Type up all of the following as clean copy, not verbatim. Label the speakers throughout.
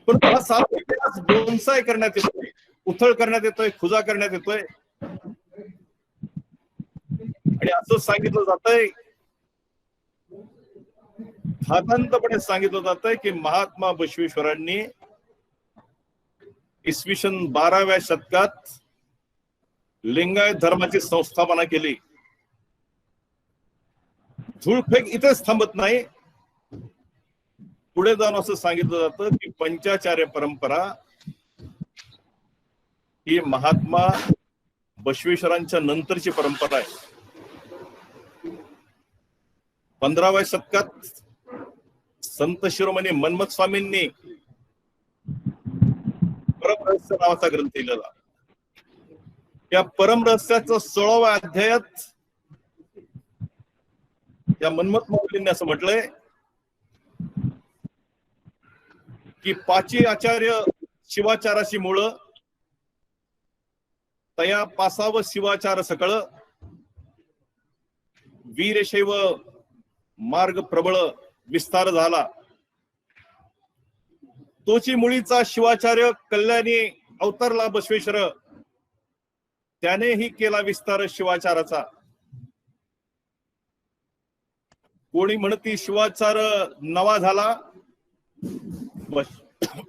Speaker 1: पण हा सारा इतिहास बोनसाय करण्यात येतोय, उथळ करण्यात येतोय, खुजा करण्यात येतोय. आणि असं सांगितलं जातंय, धादांतपणे सांगितलं जातंय की महात्मा बसवेश्वरांनी इसवी सन 12व्या शतकात लिंगायत धर्माची संस्थापना केली. धूळफेक इथेच थांबत नाही, पुढे जाऊन असं सांगितलं जातं की पंचाचार्य परंपरा ही महात्मा बसवेश्वरांच्या नंतरची परंपरा आहे. 15व्या शतकात संत शिरोमणी मन्मथ स्वामींनी परमरहस्य नावाचा ग्रंथ लिहिलेला. या परमरहस्याचं 16व्या अध्यायात या मन्मथ माऊलींनी असं म्हटलंय की पाची आचार्य शिवाचाराशी मूळ तया पासाव शिवाचार सकळ वीरशैव मार्ग प्रबळ विस्तार झाला. तोची मुळीचा शिवाचार्य कल्याणी अवतरला बसवेश्वर, त्यानेही केला विस्तार शिवाचाराचा. कोणी म्हणती शिवाचार नवा झाला,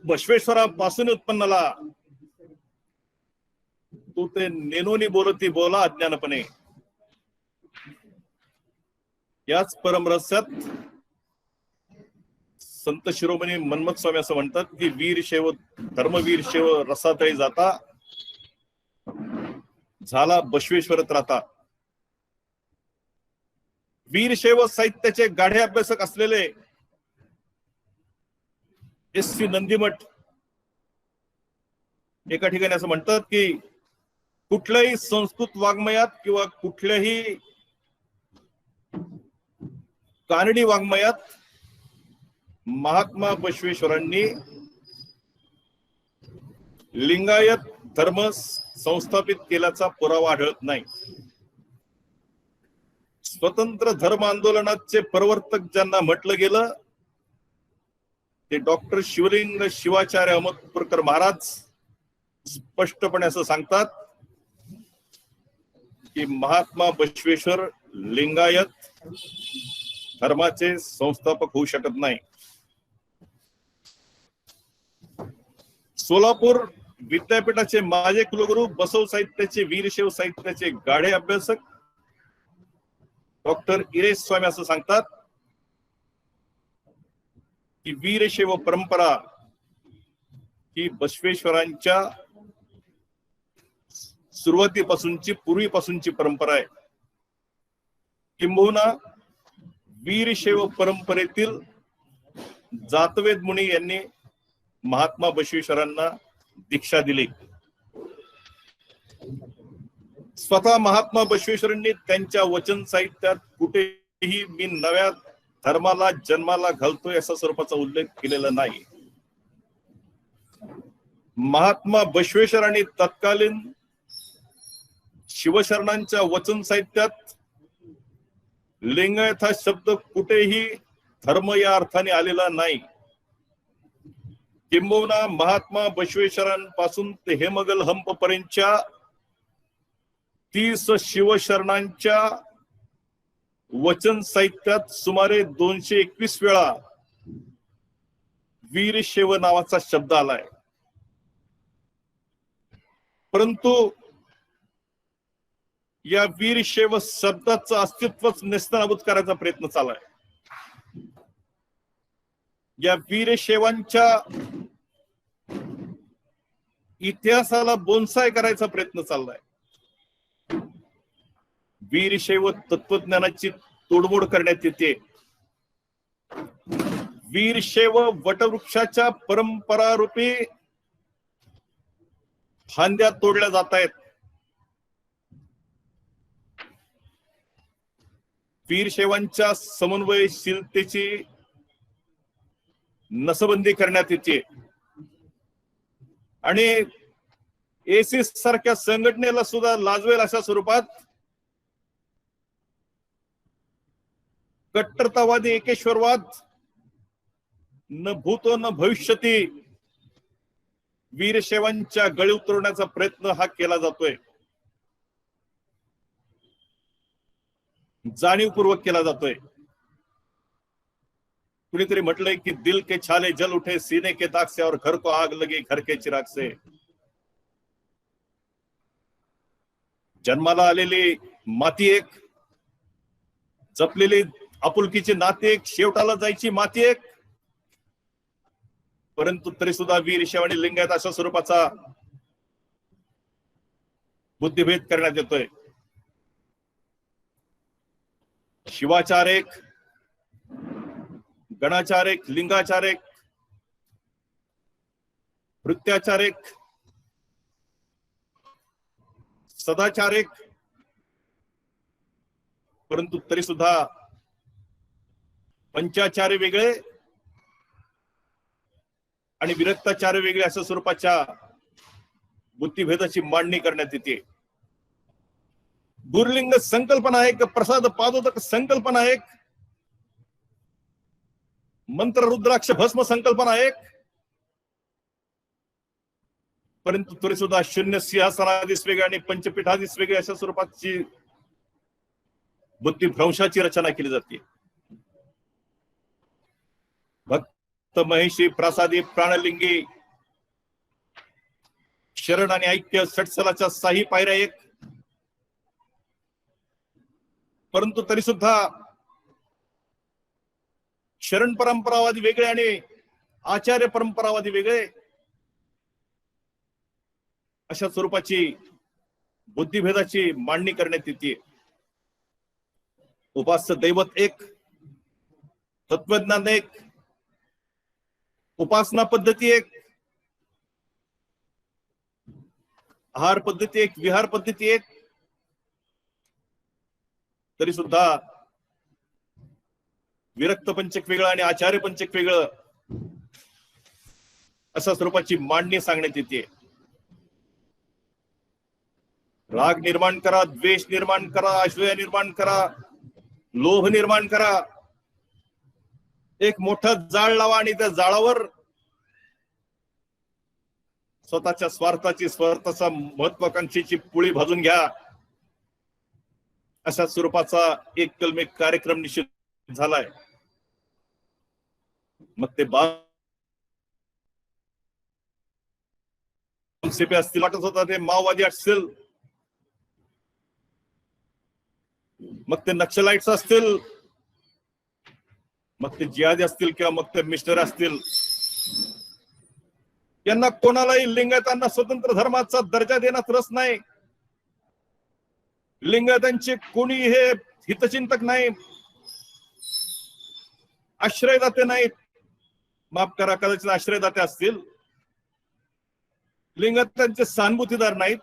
Speaker 1: बसवेश्वरापासून उत्पन्नला. तू ते नेनोनी बोलती बोला अज्ञानपणे. याच परमरहस्यात संत शिरोमणी मन्मथ स्वामी असं म्हणतात की वीरशैव धर्मवीर शैव रसातळी जाता झाला बसवेश्वर त्राता. वीरशैव साहित्याचे गाढे अभ्यासक असलेले एस.सी. नंदीमठ एका ठिकाणी असं म्हणतात की कुठल्याही संस्कृत वाङ्मयात किंवा कुठल्याही कानडी वाङ्मयात महात्मा बसवेश्वरांनी लिंगायत धर्म संस्थापित केल्याचा पुरावा आढळत नाही. स्वतंत्र धर्म आंदोलनाचे प्रवर्तक ज्यांना म्हटलं गेलं ते डॉक्टर शिवलिंग शिवाचार्य अहमदपूरकर महाराज स्पष्टपणे असं सांगतात की महात्मा बसवेश्वर लिंगायत धर्माचे संस्थापक होऊ शकत नाही. सोलापूर विद्यापीठाचे माजी कुलगुरू, बसव साहित्याचे वीरशैव साहित्याचे गाढे अभ्यासक डॉक्टर इरेश स्वामी असं सांगतात की वीरशैव परंपरा ही बसवेश्वरांच्या सुरुवातीपासूनची पूर्वीपासूनची परंपरा आहे. किंबहुना वीरशैव परंपरेतील जातवेद मुनी यांनी महात्मा बसवेश्वरांना दीक्षा दिली. स्वतः महात्मा बसवेश्वरांनी त्यांच्या वचन साहित्यात कुठेही मी नव्या धर्माला जन्माला घालतोय असा स्वरूपाचा उल्लेख केलेला नाही. महात्मा बसवेश्वर आणि तत्कालीन शिवशरणांच्या वचन साहित्यात लिंगायत हा शब्द कुठेही धर्म या अर्थाने आलेला नाही. किंबहुना महात्मा बसवेश्वरांपासून ते हेमगल हंप पर्यंतच्या 30 शिवशरणांच्या वचन साहित्यात सुमारे 221 वेळा वीरशैव नावाचा शब्द आलाय. परंतु या वीरशैव शब्दाचं अस्तित्वच नेस्तनाबूत करायचा प्रयत्न चाललाय. या वीरशैवांच्या इतिहासाला बोनसाय करायचा प्रयत्न चाललाय. वीरशैव तत्वज्ञानाची तोडमोड करण्यात येते. वीरशैव वटवृक्षाच्या परंपरारूपी फांद्या तोडल्या जात आहेत. वीरशैवांच्या समन्वयशीलतेची नसबंदी करण्यात येते आणि एसीस सारख्या संघटनेला सुद्धा लाजवेल अशा स्वरूपात कट्टरतावादी एकेश्वरवाद न भूतो न भविष्यती वीरशैवांच्या गळी उतरवण्याचा प्रयत्न हा केला जातोय, जाणीवपूर्वक केला जातोय. कुणीतरी म्हटलंय की दिल के छाले जल उठे सीने के दाग से और घर को आग लगी घर के चिराग से. जन्माला आलेली माती एक, जपलेली आपुलकीची नाती एक, शेवटाला जायची माती एक, परंतु तरी सुद्धा वीरशैव आणि लिंगायत अशा स्वरूपाचा बुद्धिभेद करण्यात येतोय. शिवाचार एक, गणाचार एक, लिंगाचार एक, वृत्त्याचार एक, सदाचार एक, परंतु तरी सुद्धा पंचाचार्य वेगळे आणि विरक्ताचार्य वेगळे अशा स्वरूपाच्या बुद्धिभेदाची मांडणी करण्यात येते. गुरुलिंग संकल्पना एक, प्रसाद पादोदक संकल्पना एक, मंत्र रुद्राक्ष भस्म संकल्पना एक, परंतु तरी सुद्धा शून्य सिंहासनाधीश वेगळे आणि पंचपीठाधीश वेगळे अशा स्वरूपाची बुद्धिभ्रंशाची रचना केली जाते. भक्त महिषी प्रासादी प्राणलिंगी शरण आणि ऐक्य षटस्थलाच्या 6 पायऱ्या एक, परंतु तरी सुद्धा शरण परंपरावादी वेगळे आणि आचार्य परंपरावादी वेगळे अशा स्वरूपाची बुद्धिभेदाची मांडणी करण्यात येते. उपास्य दैवत एक, तत्वज्ञान एक, उपासना पद्धती एक, आहार पद्धती एक, विहार पद्धती एक, तरी सुद्धा विरक्त पंचक वेगळं आणि आचार्य पंचक वेगळं अशा स्वरूपाची मांडणी सांगण्यात येते. राग निर्माण करा, द्वेष निर्माण करा, असूया निर्माण करा, लोभ निर्माण करा, एक मोठं जाळ लावा आणि त्या जाळावर स्वतःच्या स्वार्थाची स्वार्थाचा महत्वाकांक्षेची पोळी भाजून घ्या अशा स्वरूपाचा एक कलमी कार्यक्रम निश्चित झालाय. मग ते सीपी असतील, वाटत होता ते माओवादी असतील, मग ते नक्षलाइट्स असतील, मग ते जिहादी असतील किंवा मग ते मिस्टर असतील, यांना कोणालाही लिंगायतांना स्वतंत्र धर्माचा दर्जा देण्यात रस नाही. लिंगायतांचे कोणी हे हितचिंतक नाही, आश्रयदाते नाहीत, माफ करा कदाचित आश्रयदाते असतील, लिंगायतांचे सहानुभूतीदार नाहीत.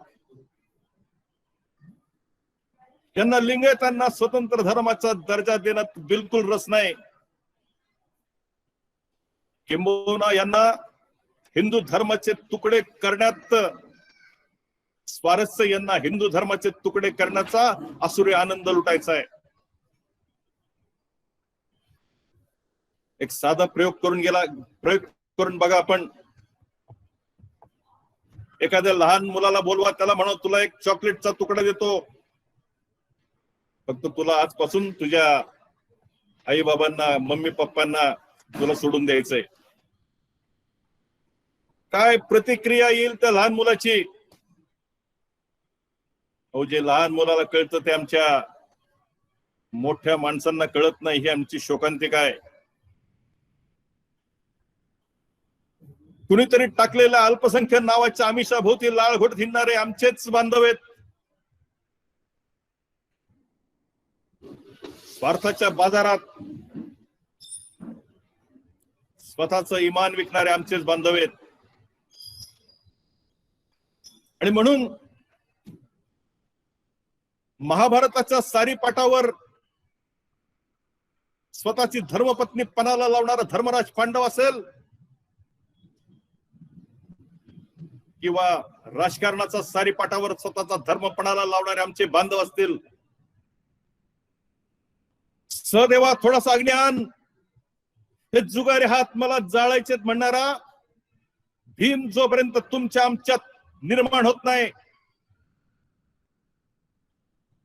Speaker 1: यांना लिंगायतांना स्वतंत्र धर्माचा दर्जा देण्यात बिलकुल रस नाही. किंबहुना यांना हिंदू धर्माचे तुकडे करण्यात स्वारस्य, यांना हिंदू धर्माचे तुकडे करण्याचा आसुरी आनंद लुटायचा आहे. एक साधा प्रयोग करून बघा. आपण एखाद्या लहान मुलाला बोलवा, त्याला म्हणा तुला एक चॉकलेटचा तुकडा देतो, फक्त तुला आजपासून तुझ्या आई बाबांना, मम्मी पप्पांना तुला सोडून द्यायचंय. काय प्रतिक्रिया येईल त्या लहान मुलाची? अहो, जे लहान मुलाला कळतं ते आमच्या मोठ्या माणसांना कळत नाही, ही आमची शोकांतिका आहे. कुणीतरी टाकलेल्या अल्पसंख्याक नावाच्या आमिषाभोवती लाळघोट हिंडणारे आमचेच बांधव आहेत. स्वार्थाच्या बाजारात स्वतःचं इमान विकणारे आमचेच बांधव आहेत. आणि म्हणून महाभारताच्या सारी पाटावर स्वतःची धर्मपत्नी पणाला लावणारा धर्मराज पांडव असेल किंवा राजकारणाचा सारी पाटावर स्वतःचा धर्म पणाला लावणारे आमचे बांधव असतील, सदेवा थोडासा अग्नी आण, हे जुगारे हात मला जाळायचे म्हणणारा भीम जोपर्यंत तुमच्या आमच्यात निर्माण होत नाही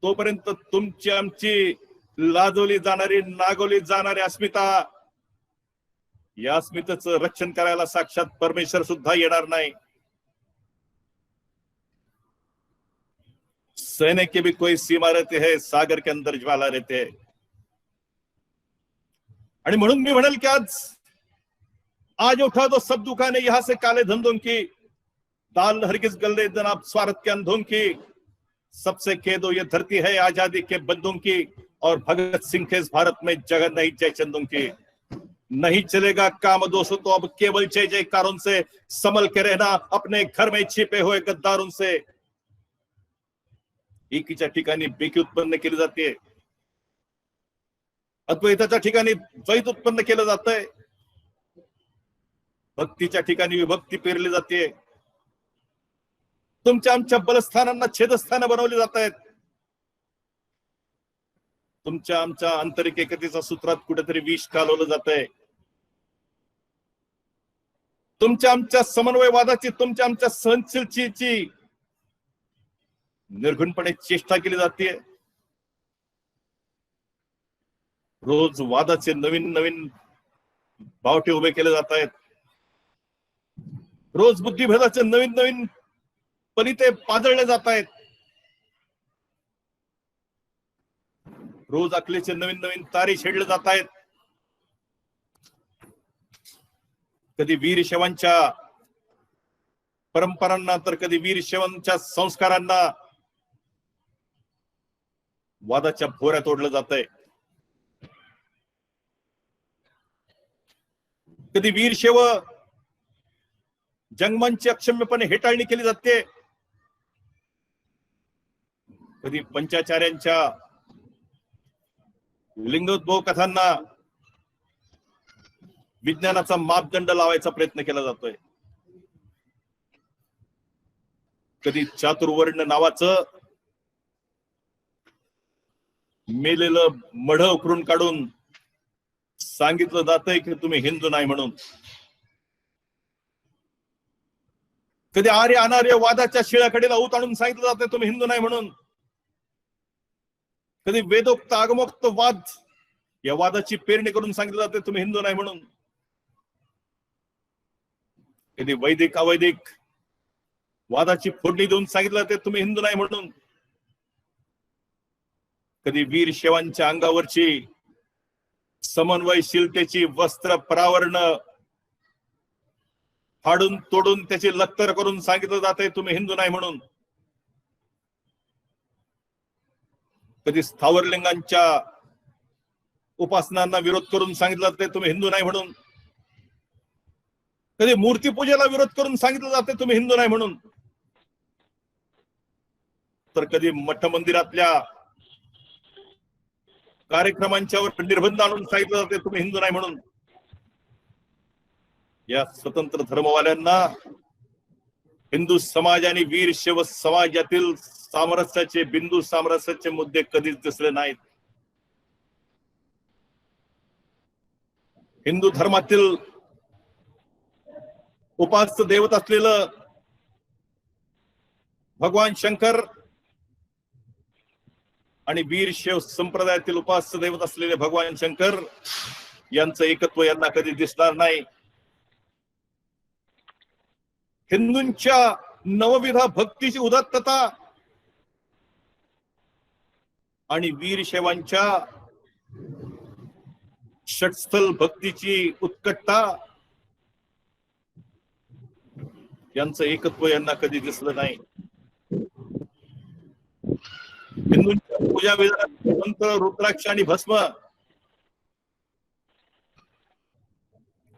Speaker 1: तोपर्यंत तुमची आमची लाजवली जाणारी नागवली जाणारी अस्मिता, या अस्मितेचं रक्षण करायला साक्षात परमेश्वर सुद्धा येणार नाही. सहने की भी कोई सीमा रहती है, सागर के अंदर ज्वाला रहते है. आणि म्हणून मी म्हणेल की आज उठा दो सब दुकाने यहां से काले धंधों की, दाल हरगिज गले जनाब स्वार्थ के अंधों की, सबसे कह दो ये धरती है आजादी के बंदों की, और भगत सिंह के इस भारत में जगह नहीं जयचंदों की. नहीं चलेगा काम दोस्तों तो अब केवल जय जयकारों से, संभल के रहना अपने घर में छिपे हुए गद्दारों से. एकीच्या ठिकाणी बेकी उत्पन्न केली जाते, अद्वैताच्या ठिकाणी द्वैत उत्पन्न केलं जातंय, भक्तीच्या ठिकाणी विभक्ती पेरली जाते. तुमच्या आमच्या बलस्थानांना छेदस्थानं बनवली जात आहेत. तुमच्या आमच्या आंतरिक एकतेच्या सूत्रात कुठेतरी विष कालवलं जात आहे. तुमच्या आमच्या समन्वयवादाची, तुमच्या आमच्या सहनशीलतेची निर्घुणपणे चेष्टा केली जाते. रोज वादाचे नवीन नवीन बावटे उभे केले जात आहेत. रोज बुद्धिभेदाचे नवीन नवीन पलिते पाजळले जात आहेत. रोज अकलेचे नवीन नवीन तारे छेडले जात आहेत. कधी वीर शैवांच्या परंपरांना तर कधी वीर शैवांच्या संस्कारांना वादाच्या भोऱ्यात ओढलं जात आहे. कधी वीर शैव जंगमांची अक्षम्यपणे हेटाळणी केली जाते. कधी पंचाचार्यांच्या लिंगोद्भव कथांना विज्ञानाचा मापदंड लावायचा प्रयत्न केला जातोय. कधी चातुर्वर्ण नावाचं मेलेलं मढ उकरून काढून सांगितलं जातंय की तुम्ही हिंदू नाही म्हणून. कधी आर्य अनार्य वादाच्या शिळ्याकडे लावून आणून सांगितलं जातंय तुम्ही हिंदू नाही म्हणून. कधी वेदोक्त आगमोक्त वाद या वादाची पेरणी करून सांगितलं जाते तुम्ही हिंदू नाही म्हणून. कधी वैदिक अवैदिक वादाची फोडणी देऊन सांगितलं जाते तुम्ही हिंदू नाही म्हणून. कधी वीर शैवांच्या अंगावरची समन्वयशीलतेची वस्त्र परावरण फाडून तोडून त्याची लक्तर करून सांगितलं जाते तुम्ही हिंदू नाही म्हणून. कधी स्थावरलिंगांच्या उपासनांना विरोध करून सांगितलं जाते तुम्ही हिंदू नाही म्हणून. कधी मूर्तीपूजेला विरोध करून सांगितलं जाते तुम्ही हिंदू नाही म्हणून. तर कधी मठ मंदिरातल्या कार्यक्रमांच्यावर निर्बंध आणून सांगितलं जाते तुम्ही हिंदू नाही म्हणून. या स्वतंत्र धर्मवाल्यांना हिंदू समाज आणि वीर शैव समाजातील सामरस्याचे बिंदू, सामरस्याचे मुद्दे कधीच दिसले नाहीत. हिंदू धर्मातील उपास्य दैवत असलेलं भगवान शंकर आणि वीर शैव संप्रदायातील उपास्य दैवत असलेले भगवान शंकर यांचं एकत्व यांना कधी दिसणार नाही. हिंदूंच्या नवविधा भक्तीची उदात्तता आणि वीर शैवांच्या षटस्थल भक्तीची उत्कटता यांचं एकत्व यांना कधी दिसलं नाही. हिंदूंच्या पूजा विधानात मंत्र, रुद्राक्ष आणि भस्म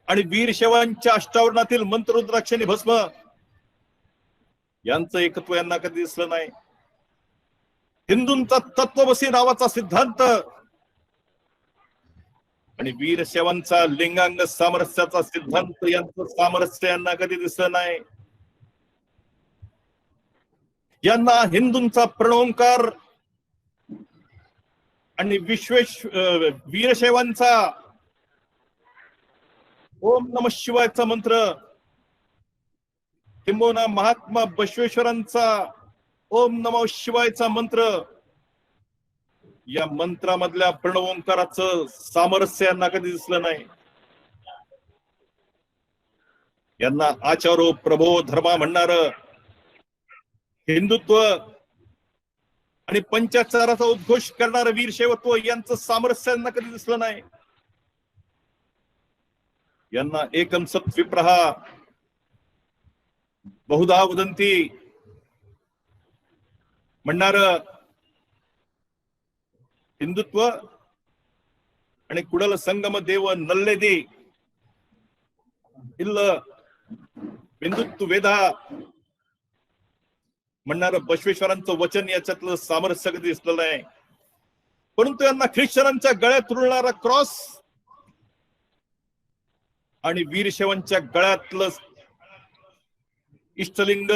Speaker 1: आणि वीर शैवांच्या अष्टावरणातील मंत्र, रुद्राक्ष आणि भस्म यांचं एकत्व यांना कधी दिसलं नाही. हिंदूंचा तत्वमसी नावाचा सिद्धांत आणि वीर शैवांचा लिंगांग सामरस्याचा सिद्धांत यांचं सामरस्य यांना कधी दिसलं नाही. यांना हिंदूंचा प्रणोंकार आणि वीरशैवांचा ओम नमः शिवायचा मंत्र किंबहुना महात्मा बसवेश्वरांचा ओम नमो शिवायचा मंत्र, या मंत्रामधल्या प्रणव ओंकाराचं सामरस्य यांना कधी दिसलं नाही. यांना आचारो प्रभो धर्मा म्हणणार हिंदुत्व आणि पंचाचाराचा उद्घोष करणारं वीरशैवत्व यांचं सामरस्य यांना कधी दिसलं नाही. यांना एकम सत् विप्रहा बहुधा वदंती म्हणणार हिंदुत्व आणि कुडल संगम देव नल्लेदी इल्ल हिंदुत्व वेदा म्हणणार बसवेश्वरांचं वचन याच्यातलं सामरस्य कधी दिसलं नाही. परंतु यांना ख्रिश्चनांच्या गळ्यात रुळणारा क्रॉस आणि वीरशैवांच्या गळ्यातलं इष्टलिंग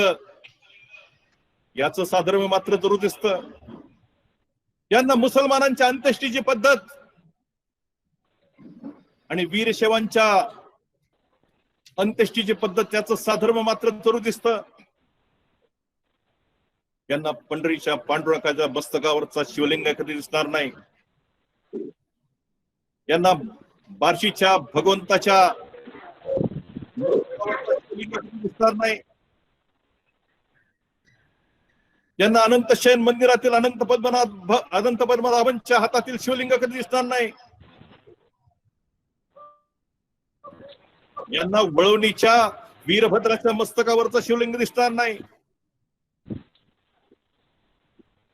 Speaker 1: याचं साधर्म्य मात्र जरूर दिसतं. यांना मुसलमानांच्या अंत्येष्टीची पद्धत आणि वीरशैवांच्या अंत्येष्टीची पद्धत याचं साधर्म्य मात्र जरूर दिसतं. यांना पंढरीच्या पांडुरंगाच्या मस्तकावरचा शिवलिंग कधी दिसणार नाही. यांना बार्शीच्या भगवंताच्या दिसणार नाही. यांना अनंत शयन मंदिरातील अनंत पद्मनाभांच्या हातातील शिवलिंग कधी दिसणार नाही. यांना वळवणीच्या वीरभद्राच्या मस्तकावरचा शिवलिंग दिसणार नाही.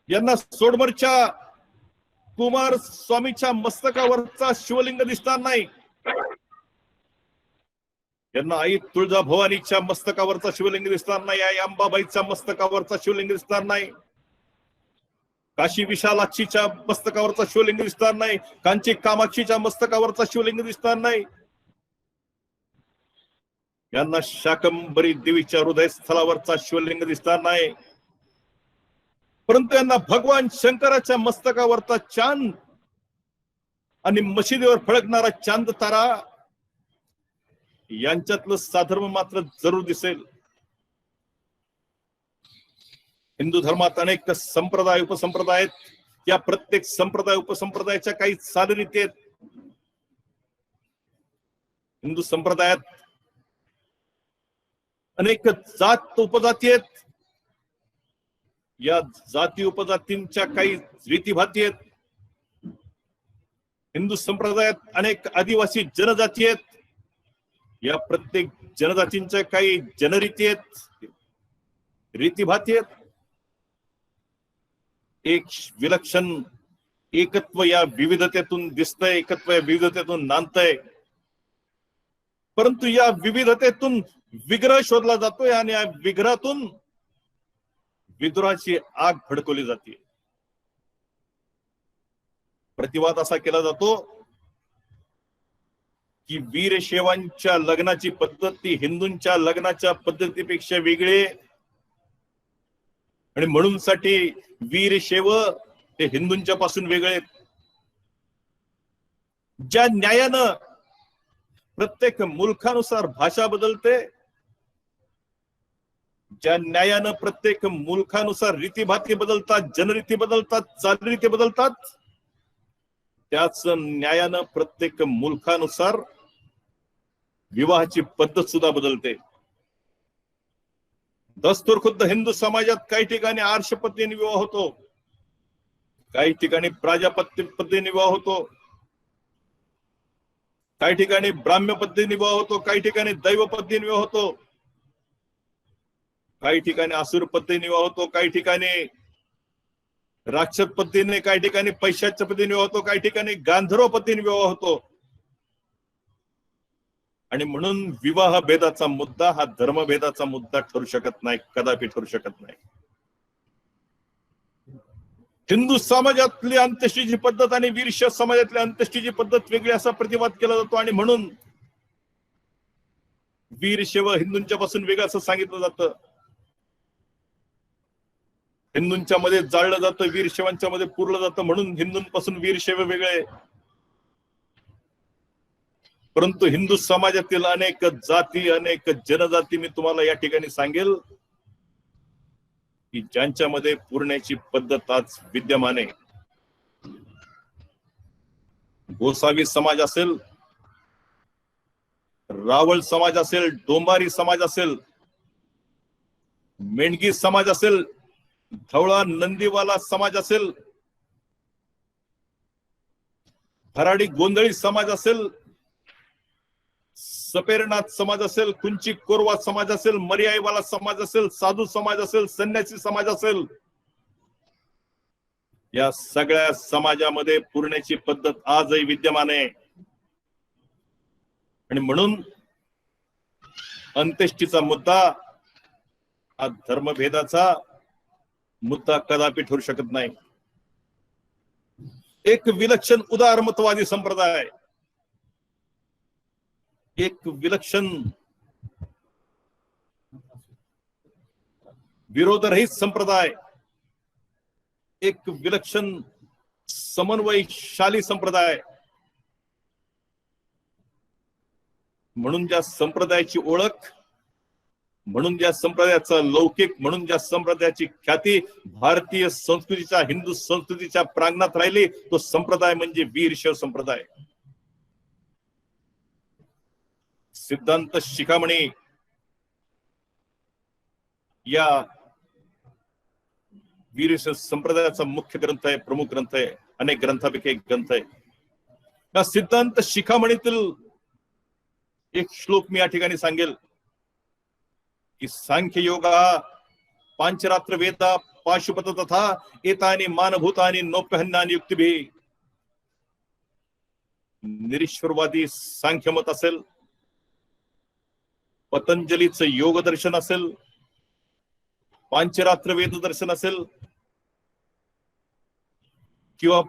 Speaker 1: यांना सोडमरच्या कुमार स्वामीच्या मस्तकावरचा शिवलिंग दिसणार नाही. यांना आई तुळजाभवानीच्या मस्तकावरचा शिवलिंग दिसणार नाही. आई अंबाबाईच्या मस्तकावरचा शिवलिंग दिसणार नाही. काशी विशालाक्षीच्या मस्तकावरचा शिवलिंग दिसणार नाही. कांची कामाक्षीच्या मस्तकावरचा शिवलिंग दिसणार नाही. यांना शाकंभरी देवीच्या हृदयस्थळावरचा शिवलिंग दिसणार नाही. परंतु यांना भगवान शंकराच्या मस्तकावरचा चांद आणि मशिदीवर फळकणारा चांद तारा यांच्यातलं साधर्म मात्र जरूर दिसेल. हिंदू धर्मात अनेक संप्रदाय उपसंप्रदाय आहेत. या प्रत्येक संप्रदाय उपसंप्रदायाच्या काही चालरीती आहेत. हिंदू संप्रदायात अनेक जात उपजाती आहेत. या जाती उपजातींच्या काही रीतीभाती आहेत. हिंदू संप्रदायात अनेक आदिवासी जनजाती आहेत. या प्रत्येक जनजातींच्या काही जनरीती आहेत, रीतीभाती आहेत. एक विलक्षण एकत्व या विविधतेतून दिसतंय, एकत्व या विविधतेतून नांदतंय. परंतु या विविधतेतून विग्रह शोधला जातोय आणि या विग्रहातून विद्रोहाची आग भडकवली जाते. प्रतिवाद असा केला जातो की वीरशैवांच्या लग्नाची पद्धती हिंदूंच्या लग्नाच्या पद्धतीपेक्षा वेगळी आणि म्हणून साठी वीरशैव हे हिंदूंच्या पासून वेगळे. ज्या न्यायानं प्रत्येक मुलखानुसार भाषा बदलते, ज्या न्यायानं प्रत्येक मुलखानुसार रीतीभाती बदलतात, जनरीती बदलतात, चालरीती बदलतात, त्याच न्यायानं प्रत्येक मुलखानुसार विवाहाची पद्धत सुद्धा बदलते. दस्तूर खुद्द हिंदू समाजात काही ठिकाणी आर्ष पद्धतीने विवाह होतो, काही ठिकाणी प्राजापत्य पद्धतीने विवाह होतो, काही ठिकाणी ब्राह्म्य पद्धतीने विवाह होतो, काही ठिकाणी दैव पद्धतीने विवाह होतो, काही ठिकाणी असुर पद्धतीने विवाह होतो, काही ठिकाणी राक्षस पद्धतीने, काही ठिकाणी पैशाच्या पद्धतीने विवाह होतो, काही ठिकाणी गांधर्व पद्धतीने विवाह होतो. आणि म्हणून विवाह भेदाचा मुद्दा हा धर्मभेदाचा मुद्दा ठरू शकत नाही, कदापि ठरू शकत नाही. हिंदू समाजातली अंत्येष्टीची पद्धत आणि वीरशैव समाजातली अंत्येष्टीची पद्धत वेगळी असा प्रतिवाद केला जातो. आणि म्हणून वीरशैव हिंदूंच्या पासून वेगळं असं सांगितलं जातं. हिंदूंच्या मध्ये जाळलं जातं, वीरशैवांच्या मध्ये पुरलं जातं, म्हणून हिंदूंपासून वीरशैव वेगळे. परंतु हिंदू समाजातील अनेक जाती, अनेक जनजाती मी तुम्हाला या ठिकाणी सांगेल की ज्यांच्यामध्ये पुरण्याची पद्धत आज विद्यमान आहे. गोसावी समाज असेल, रावळ समाज असेल, डोंबारी समाज असेल, मेंढगी समाज असेल, धवळा नंदीवाला समाज असेल, भराडी गोंधळी समाज असेल, सपेरनाथ समाज असेल, कुंची कोरवा समाज असेल, मर्याईवाला समाज असेल, साधू समाज असेल, संन्यासी समाज असेल, या सगळ्या समाजामध्ये पुरण्याची पद्धत आजही विद्यमान आहे. आणि म्हणून अंत्येष्टीचा मुद्दा हा धर्मभेदाचा मुद्दा कदापि ठरू शकत नाही. एक विलक्षण उदारमतवादी संप्रदाय, एक विलक्षण विरोधरहित संप्रदाय, एक विलक्षण समन्वयशाली संप्रदाय म्हणून ज्या संप्रदायाची ओळख, म्हणून ज्या संप्रदायाचा लौकिक, म्हणून ज्या संप्रदायाची ख्याती भारतीय संस्कृतीच्या, हिंदू संस्कृतीच्या प्रांगणात राहिली, तो संप्रदाय म्हणजे वीरशैव संप्रदाय. सिद्धांत शिखामणी या वीरशैव संप्रदायाचा मुख्य ग्रंथ आहे, प्रमुख ग्रंथ आहे, अनेक ग्रंथापैकी एक ग्रंथ आहे. या सिद्धांत शिखामणीतील एक श्लोक मी या ठिकाणी सांगेल की सांख्य योगा पांचरात्र वेदा पाशुपत तथा एतानि मानभूतानि नोप्यहन्यानि युक्तिभिः. निरीश्वरवादी सांख्यमत असेल, पतंजलीचं योग दर्शन असेल, पांचरात्र वेद दर्शन असेल किंवा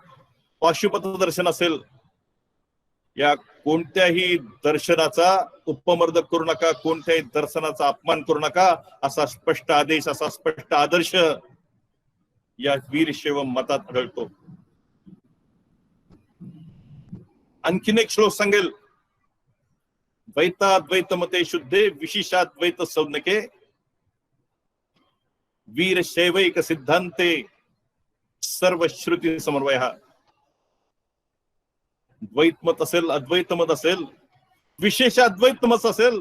Speaker 1: पाशुपत दर्शन असेल, या कोणत्याही दर्शनाचा उपमर्द करू नका, कोणत्याही दर्शनाचा अपमान करू नका, असा स्पष्ट आदेश, असा स्पष्ट आदर्श या वीरशैव मतात आढळतो. आणखीन एक श्लोक सांगेल, द्वैताद्वैत मते शुद्धे विशिष्टाद्वैत सौनके वीरशैवैक सिद्धांते सर्व श्रुती समन्वय. द्वैतमत असेल, अद्वैत मत असेल, विशेष अद्वैत मत असेल,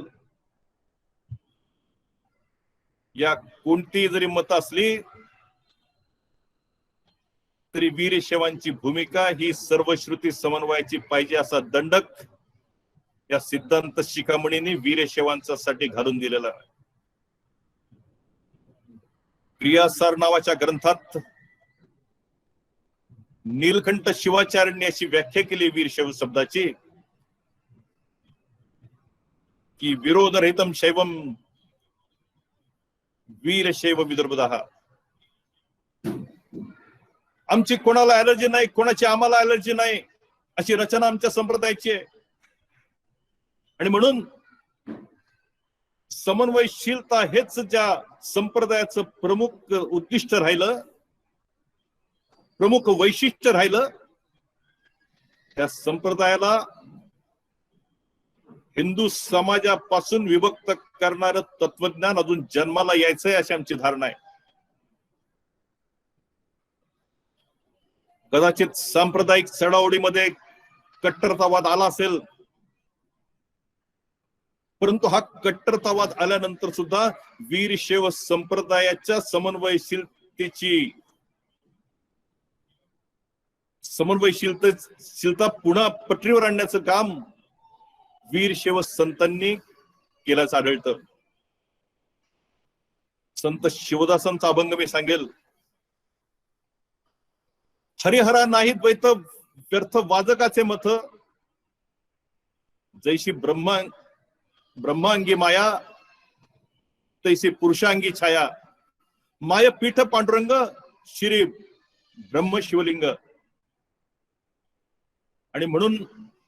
Speaker 1: या कोणती जरी मत असली तरी वीरशैवांची भूमिका ही सर्व श्रुती समन्वयाची पाहिजे, असा दंडक या सिद्धांत शिखामणीने वीरशैवांसाठी घालून दिलेला. क्रियासार नावाच्या ग्रंथात नीलकंठ शिवाचार्यांनी अशी व्याख्या केली वीरशैव शब्दाची की विरोधरहितम शैवम वीरशैव विदर्भदः. आमची कोणाला ऍलर्जी नाही, कोणाची आम्हाला ऍलर्जी नाही, अशी रचना आमच्या संप्रदायाची आहे. आणि म्हणून समन्वयशीलता हेच ज्या संप्रदायाचं प्रमुख उद्दिष्ट राहिलं, प्रमुख वैशिष्ट्य राहिलं, त्या संप्रदायाला हिंदू समाजापासून विभक्त करणारं तत्वज्ञान अजून जन्माला यायचंय अशी आमची धारणा आहे. कदाचित सांप्रदायिक चढाओढीमध्ये कट्टरतावाद आला असेल, परंतु हा कट्टरतावाद आल्यानंतर सुद्धा वीरशैव संप्रदायाच्या समन्वयशीलता पुन्हा पटरीवर आणण्याचं काम वीरशैव संतांनी केल्याचं आढळतं. संत शिवदासांचा अभंग मी सांगेल, हरिहरा नाही द्वैत व्यर्थ वाजकाचे मथ, जैशी ब्रह्मांगी माया तैसी पुरुषांगी छाया, माय पीठ पांडुरंग श्री ब्रह्म शिवलिंग. आणि म्हणून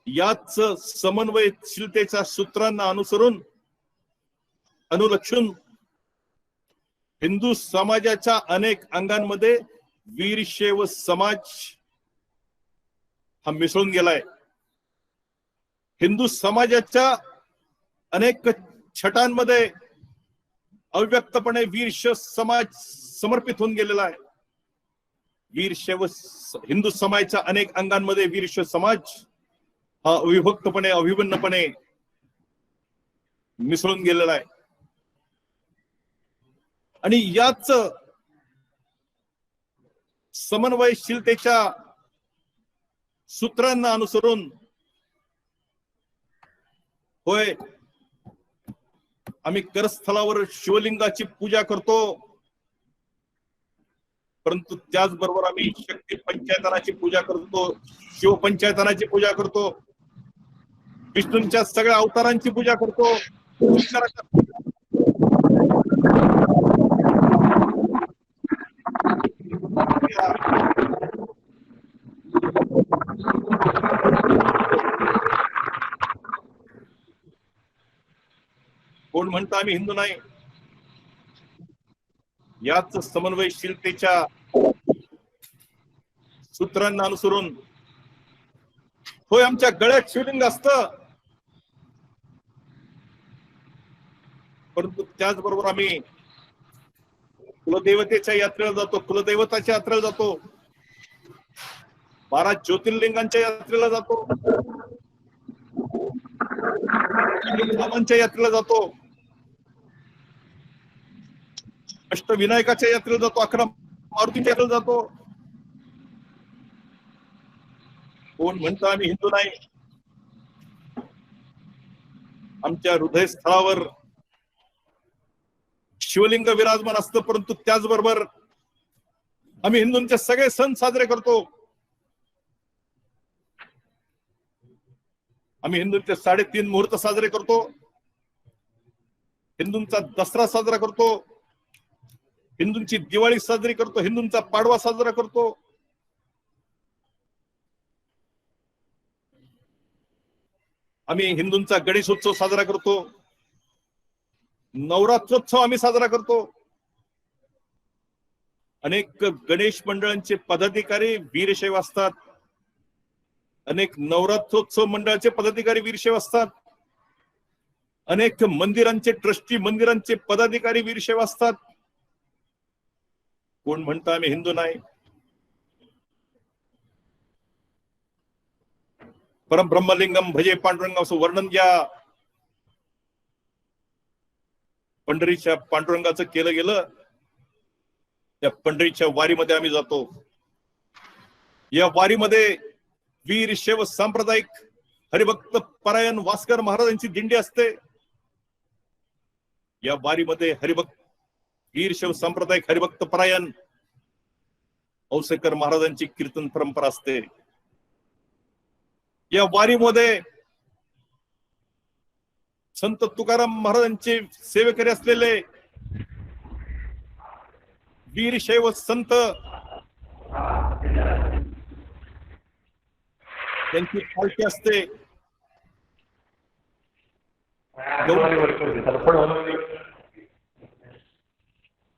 Speaker 1: याच समन्वयशीलतेच्या सूत्रांना अनुलक्षून हिंदू समाजाच्या अनेक अंगांमध्ये वीरशैव समाज हा मिसळून गेलाय. हिंदू समाजाच्या अनेक छटांमध्ये अव्यक्तपणे वीरशैव समाज समर्पित होऊन गेलेला आहे. वीरशैव हिंदू समाजाच्या अनेक अंगांमध्ये वीरशैव समाज हा अविभक्तपणे अभिन्नपणे मिसळून गेलेला आहे. आणि याच समन्वयशीलतेच्या सूत्रांना अनुसरून होय आम्ही करस्थळावर शिवलिंगाची पूजा करतो, परंतु त्याचबरोबर आम्ही शक्ती पंचायतनाची पूजा करतो, शिव पंचायतनाची पूजा करतो, विष्णूंच्या सगळ्या अवतारांची पूजा करतो. कोण म्हणतं आम्ही हिंदू नाही? याच समन्वयशीलतेच्या सूत्रांना अनुसरून होय आमच्या गळ्यात शिवलिंग असतं, परंतु त्याचबरोबर आम्ही कुलदेवतेच्या यात्रेला जातो, कुलदैवताच्या यात्रेला जातो, 12 ज्योतिर्लिंगांच्या यात्रेला जातो, रामांच्या यात्रेला जातो, अष्टविनायकाच्या यात्रेला जातो, 11 मारुतीच्या यात्रेला जातो. कोण म्हणतं आम्ही हिंदू नाही? आमच्या हृदयस्थळावर शिवलिंग विराजमान असतं, परंतु त्याचबरोबर आम्ही हिंदूंचे सगळे सण साजरे करतो. आम्ही हिंदूंचे 3.5 मुहूर्त साजरे करतो, हिंदूंचा दसरा साजरा करतो, हिंदूंची दिवाळी साजरी करतो, हिंदूंचा पाडवा साजरा करतो. आम्ही हिंदूंचा गणेशोत्सव साजरा करतो, नवरात्रोत्सव आम्ही साजरा करतो. अनेक गणेश मंडळांचे पदाधिकारी वीरशैव असतात, अनेक नवरात्रोत्सव मंडळाचे पदाधिकारी वीरशैव असतात, अनेक मंदिरांचे ट्रस्टी मंदिरांचे पदाधिकारी वीरशैव असतात. कोण म्हणतं आम्ही हिंदू नाही? परब्रह्मलिंगम भजे पांडुरंगम असं वर्णन या पंढरीच्या पांडुरंगाचं केलं गेलं. त्या पंढरीच्या वारीमध्ये आम्ही जातो. या वारीमध्ये वीरशैव सांप्रदायिक हरिभक्त परायण वास्कर महाराजांची दिंडी असते. या वारीमध्ये वीरशैव सांप्रदायिक हरिभक्त परायण औसेकर महाराजांची कीर्तन परंपरा असते. या वारीमध्ये संत तुकाराम महाराजांचे सेवेकरी असलेले वीरशैव संत त्यांची पालखी असते.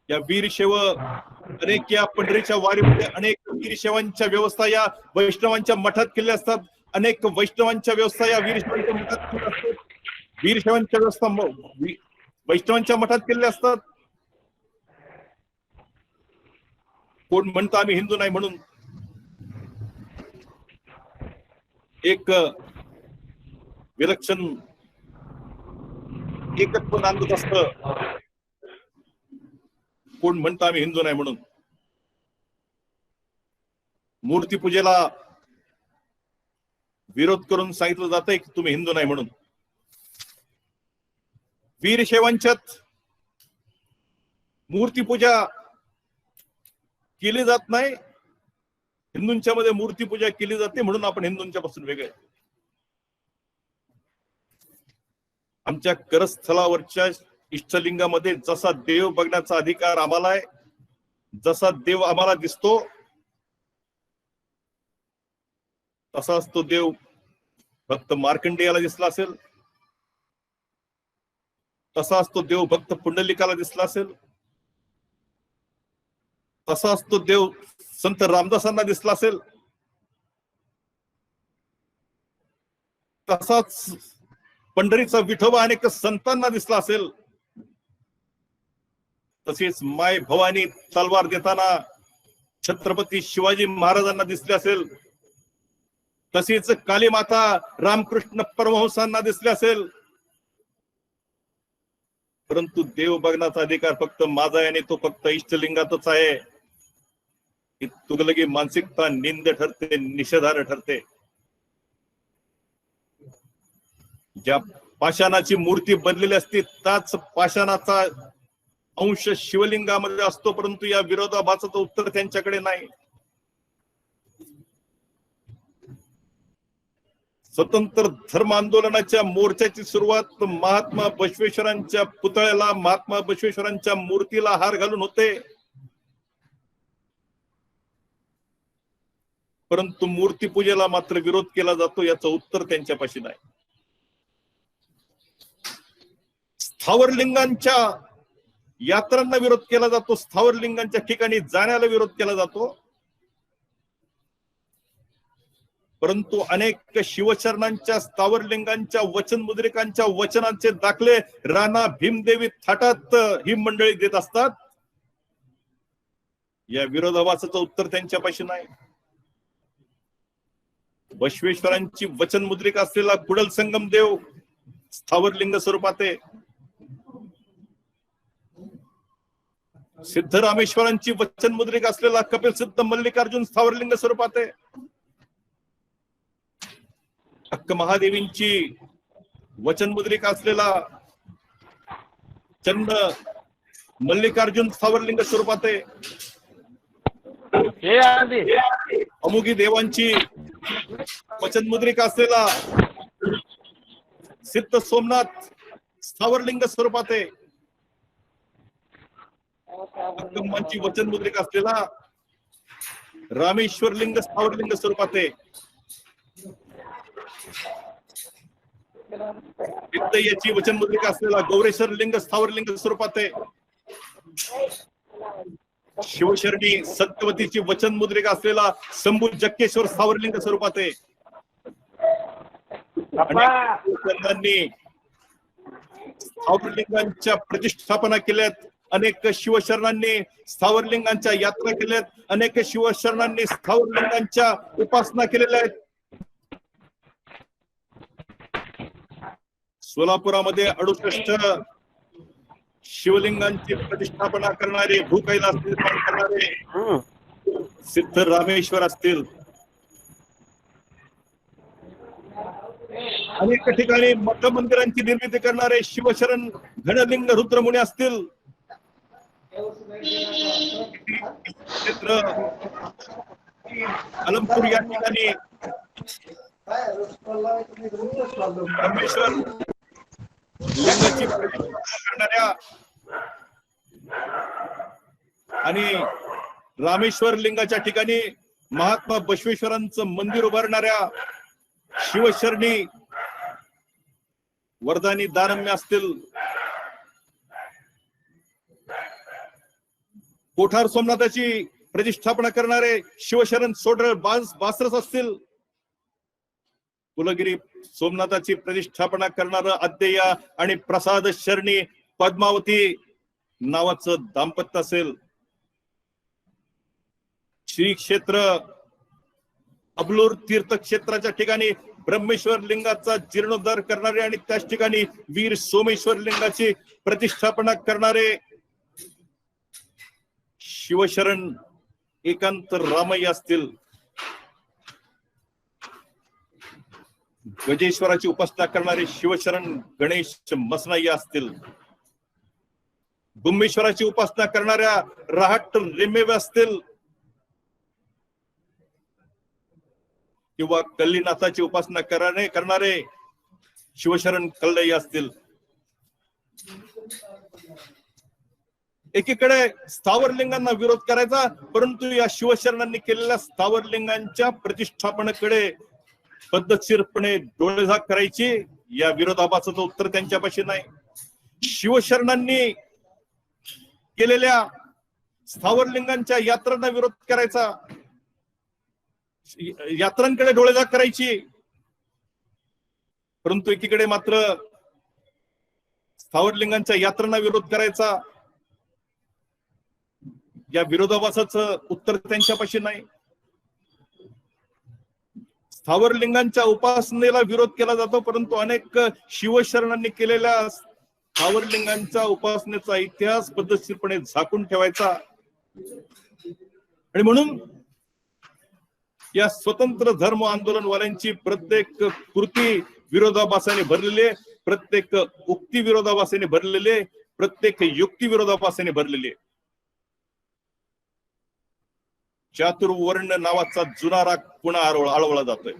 Speaker 1: या वीरशैव अनेक या पंढरीच्या वारीमध्ये अनेक वीरशैवांच्या व्यवस्था या वैष्णवांच्या मठात केल्या असतात. अनेक वैष्णवांच्या व्यवस्था या वीरशैवांच्या मठात केल्या असतात. वीरशैवांच्या व्यवस्था वैष्णवांच्या मठात केलेल्या असतात. कोण म्हणतं आम्ही हिंदू नाही म्हणून? एक विलक्षण एकत्व नांदत असतं. कोण म्हणतं आम्ही हिंदू नाही म्हणून? मूर्तीपूजेला विरोध करून सांगितलं जातंय की तुम्ही हिंदू नाही म्हणून. वीरशैवांच्यात मूर्तीपूजा केली जात नाही, हिंदूंच्या मध्ये मूर्तीपूजा केली जाते, म्हणून आपण हिंदूंच्या पासून वेगळे. आमच्या करस्थळावरच्या इष्टलिंगामध्ये जसा देव बघण्याचा अधिकार आम्हाला आहे, जसा देव आम्हाला दिसतो तसाच तो देव भक्त मार्कंडेयाला दिसला असेल, तसाच तो देव भक्त पुंडलिकाला दिसला असेल, तसाच तो देव संत रामदासांना दिसला असेल, तसाच पंढरीचा विठोबा अनेक संतांना दिसला असेल, तसेच माय भवानी तलवार देताना छत्रपती शिवाजी महाराजांना दिसले असेल, तसेच काली माता रामकृष्ण परमहंसांना दिसले असेल. परंतु देव बघण्याचा अधिकार फक्त माझा आहे आणि तो फक्त इष्टलिंगातच आहे. ही तुगलकी मानसिकता निंद ठरते, निषेधार्ह ठरते. ज्या पाषाणाची मूर्ती बनलेली असते त्याच पाषाणाचा अंश शिवलिंगामध्ये असतो, परंतु या विरोधाभासाचं उत्तर त्यांच्याकडे नाही. स्वतंत्र धर्म आंदोलनाच्या मोर्चाची सुरुवात महात्मा बसवेश्वरांच्या पुतळ्याला, महात्मा बसवेश्वरांच्या मूर्तीला हार घालून होते. परंतु मूर्तीपूजेला मात्र विरोध केला जातो, याचं उत्तर त्यांच्यापाशी नाही. स्थावरलिंगांच्या यात्रांना विरोध केला जातो, स्थावरलिंगांच्या ठिकाणी जाण्याला विरोध केला जातो. परंतु अनेक शिवचरणांच्या, स्थावरलिंगांच्या वचनमुद्रिकांच्या वचनांचे दाखले राणा भीमदेवी थाटात ही मंडळी देत असतात. या विरोधाभासाचं उत्तर त्यांच्यापाशी नाही. बसवेश्वरांची वचनमुद्रिका असलेला कुडल संगम देव स्थावरलिंग स्वरूपात आहे. सिद्धरामेश्वरांची वचनमुद्रिका असलेला कपिल सिद्ध मल्लिकार्जुन स्थावरलिंग स्वरूपात आहे. अक्क महादेवींची वचनमुद्रिका असलेला चंद मल्लिकार्जुन स्थावरलिंग स्वरूपात आहे. अमुगी देवांची वचनमुद्रिका असलेला सिद्ध सोमनाथ स्थावरलिंग स्वरूपात आहे. अक्कम्मांची वचनमुद्रिका असलेला रामेश्वर लिंग स्थावरलिंग स्वरूपात आहे. याची वचनमुद्रिका असलेला गौरेश्वर लिंग स्थावरलिंग स्वरूपात आहे. शिवशरणी सत्यवतीची वचनमुद्रिका असलेला शंभू जक्केश्वर स्थावरलिंग स्वरूपात आहे. स्थावरलिंगांच्या प्रतिष्ठापना केल्यात, अनेक शिवशरणांनी स्थावरलिंगांच्या यात्रा केल्यात, अनेक शिवशरणांनी स्थावरलिंगांच्या उपासना केलेल्या आहेत. सोलापुरामध्ये 68 शिवलिंगांची प्रतिष्ठापना करणारे, भूकैलास निर्माण करणारे सिद्ध रामेश्वर असतील, अनेक ठिकाणी मठ मंदिरांची निर्मिती करणारे शिवशरण घनलिंग रुद्रमुनी असतील, क्षेत्र अलमपूर या ठिकाणी रामेश्वर लिंगाची प्रतिष्ठापना करणाऱ्या आणि रामेश्वर लिंगाच्या ठिकाणी महात्मा बसवेश्वरांचं मंदिर उभारणाऱ्या शिवशरणी वरदानी दानम्य असतील, कोठार सोमनाथाची प्रतिष्ठापना करणारे शिवशरण सोडर बासरस असतील, कुलगिरी सोमनाथाची प्रतिष्ठापना करणारं अद्यय आणि प्रसाद शरणी पद्मावती नावाचं दाम्पत्य असेल, श्री क्षेत्र अबलूर तीर्थक्षेत्राच्या ठिकाणी ब्रह्मेश्वर लिंगाचा जीर्णोद्धार करणारे आणि त्याच ठिकाणी वीर सोमेश्वर लिंगाची प्रतिष्ठापना करणारे शिवशरण एकांत रामय्य असतील, गजेश्वराची उपासना करणारे शिवशरण गणेश मसनाई असतील, गुम्मेश्वराची उपासना करणाऱ्या राहट रेमेवे असतील, किंवा कल्लीनाथाची उपासना करणारे शिवशरण कल्लई असतील. एकीकडे स्थावरलिंगांना विरोध करायचा, परंतु या शिवशरणांनी केलेल्या स्थावरलिंगांच्या प्रतिष्ठापनेकडे पद्धतशीरपणे डोळेझाक करायची. या विरोधाभासाचं उत्तर त्यांच्यापाशी नाही. शिवशरणांनी केलेल्या स्थावरलिंगांच्या यात्रांना विरोध करायचा, यात्रांकडे डोळेझाक करायची. परंतु एकीकडे मात्र स्थावरलिंगांच्या यात्रांना विरोध करायचा, या विरोधाभासाचं उत्तर त्यांच्यापाशी नाही. स्थावरलिंगांच्या उपासनेला विरोध केला जातो, परंतु अनेक शिवशरणांनी केलेल्या स्थावरलिंगांच्या उपासनेचा इतिहास पद्धतशीरपणे झाकून ठेवायचा. आणि म्हणून या स्वतंत्र धर्म आंदोलनवाल्यांची प्रत्येक कृती विरोधाभासाने भरलेली आहे, प्रत्येक उक्ती विरोधाभासाने भरलेली आहे, प्रत्येक युक्ती विरोधाभासाने भरलेली आहे. चातुर्वर्ण नावाचा जुना राग पुन्हा आळवळा जातोय.